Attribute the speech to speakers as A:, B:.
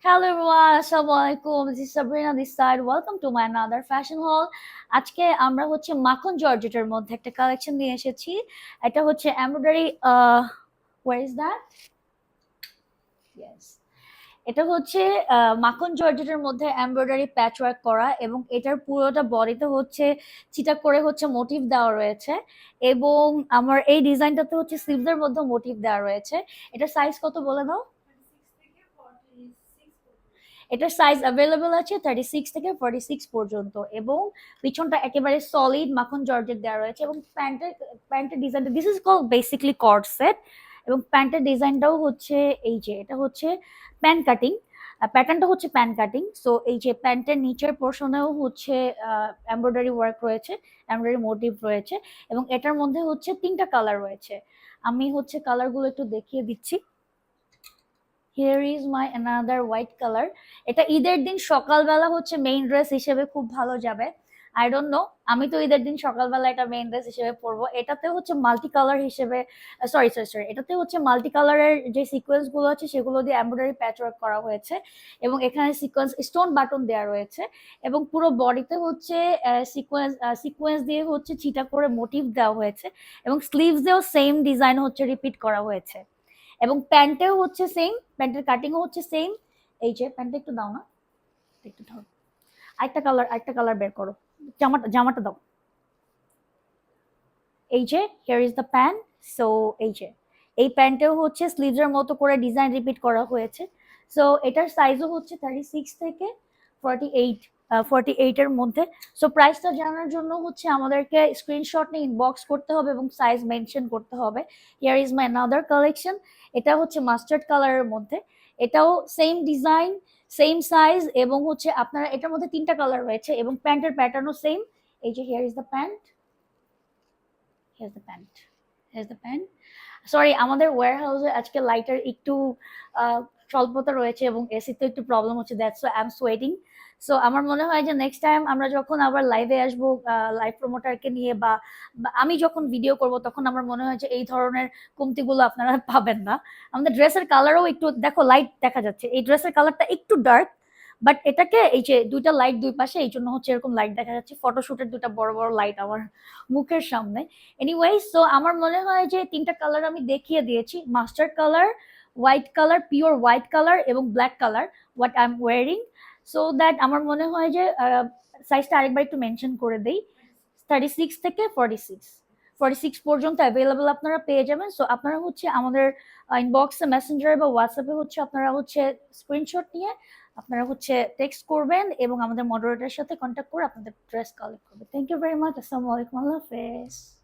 A: Hello everyone, Assalamualaikum. This is Sabrina this side. Welcome to my another fashion haul. আজকে আমরা হচ্ছে মাখন জর্জেটের মধ্যে একটা কালেকশন নিয়ে এসেছি। এটা হচ্ছে embroidery where is that? Yes. এটা হচ্ছে মাখন জর্জেটের মধ্যে এমব্রয়ডারি প্যাচওয়ার্ক করা এবং এটার পুরোটা বডিতে হচ্ছে চিটা করে হচ্ছে মোটিভ দেওয়া রয়েছে এবং আমার এই ডিজাইনটাতে হচ্ছে স্লিভসের মধ্যে মোটিভ দেওয়া রয়েছে। এটার সাইজ কত বলে দাও? এটার সাইজ অ্যাভেলেবল আছে 36 থেকে 46 পর্যন্ত এবং পিছনটা একেবারে সলিড মাখন জর্জেট দেওয়া রয়েছে এবং প্যান্টের ডিজাইনটা this is called basically cord set এবং প্যান্টের ডিজাইনটাও হচ্ছে এই যে এটা হচ্ছে প্যান্ট কাটিং, প্যাটার্নটা হচ্ছে প্যান্ট কাটিং। সো এই যে প্যান্টের নিচের পোর্শনেও হচ্ছে এমব্রয়ডারি ওয়ার্ক রয়েছে, এমব্রয়ডারি মোটিভ রয়েছে এবং এটার মধ্যে হচ্ছে তিনটা কালার রয়েছে। আমি হচ্ছে কালারগুলো একটু দেখিয়ে দিচ্ছি। Here is my another white colour. এটা ঈদের দিন সকালবেলা হচ্ছে মেইন ড্রেস হিসেবে খুব ভালো যাবে। আই ডোন্ট নো, আমি তো ঈদের দিন সকালবেলা এটা মেইন ড্রেস হিসেবে পরবো। এটাতে হচ্ছে মাল্টি কালার হিসেবে সরি এটাতে হচ্ছে মাল্টি কালারের যে সিকোয়েন্স গুলো আছে সেগুলো দিয়ে এমব্রয়ডারি প্যাচওয়ার্ক করা হয়েছে এবং এখানে সিকোয়েন্স স্টোন বাটন দেওয়া রয়েছে এবং পুরো বডিতে হচ্ছে সিকোয়েন্স দিয়ে হচ্ছে চিটা করে মোটিভ দেওয়া হয়েছে এবং স্লিভস দিয়েও সেম ডিজাইন হচ্ছে রিপিট করা হয়েছে এবং প্যান্টেও হচ্ছে সেম, প্যান্টের কাটিংও হচ্ছে সেম। এই যে প্যান্টটা একটু দাও না, একটু ধরো, আরেকটা কালার বের করো, জামাটা জামাটা দাও। এই যে here is the pant. So এই যে এই প্যান্টেও হচ্ছে স্লিভসের মতো করে ডিজাইন রিপিট করা হয়েছে। সো এটার সাইজও হচ্ছে 36 থেকে 48, 48 এর মধ্যে। সো প্রাইসটা জানার জন্য হচ্ছে আমাদেরকে স্ক্রিনশট নিয়ে ইনবক্স করতে হবে এবং সাইজ মেনশন করতে হবে। Here is my another collection. এটা হচ্ছে মাস্টার্ড কালারের মধ্যে, এটাও সেম ডিজাইন, সেম সাইজ এবং হচ্ছে আপনারা এটার মধ্যে তিনটা কালার রয়েছে এবং প্যান্টের প্যাটার্নও সেম। এই যে here is the pant, here the pant, here the pant. Sorry, আমাদের ওয়্যার হাউসে আজকে লাইটের একটু স্বল্পতা রয়েছে এবং এসিতে একটু প্রবলেম হচ্ছে, that's I am sweating. So আমার মনে হয় যে নেক্সট টাইম আমরা যখন আবার লাইভে আসবো লাইভ প্রমোটারকে নিয়ে বা আমি যখন ভিডিও করব তখন আমার মনে হয় যে এই ধরনের কমতিগুলো আপনারা পাবেন না। আমাদের ড্রেসের কালারও একটু দেখো, লাইট দেখা যাচ্ছে, এই ড্রেসের কালারটা একটু ডার্ক, বাট এটাকে এই যে দুইটা লাইট দুই পাশে এই জন্য হচ্ছে এরকম লাইট দেখা যাচ্ছে, ফটোশুটের দুটা বড় বড় লাইট আমার মুখের সামনে। এনিওয়ে, সো আমার মনে হয় যে তিনটা কালার আমি দেখিয়ে দিয়েছি, mustard colour, white colour, pure white colour এবং black colour, what I am wearing. So that আমার মনে হয় যে সাইজটা আরেকবার একটু মেনশন করে দেই, 36 থেকে 46, 46 পর্যন্ত অ্যাভেলেবল আপনারা পেয়ে যাবেন। সো আপনারা হচ্ছে আমাদের ইনবক্সে, মেসেঞ্জারে বা হোয়াটসঅ্যাপে হচ্ছে আপনারা হচ্ছে স্ক্রিনশট নিয়ে আপনারা হচ্ছে টেক্সট করবেন এবং আমাদের মডারেটরের সাথে কন্ট্যাক্ট করে আপনাদের ড্রেস কালেক্ট করবেন। Thank you very much. আসসালামু আলাইকুম, আল্লাহ হাফেজ।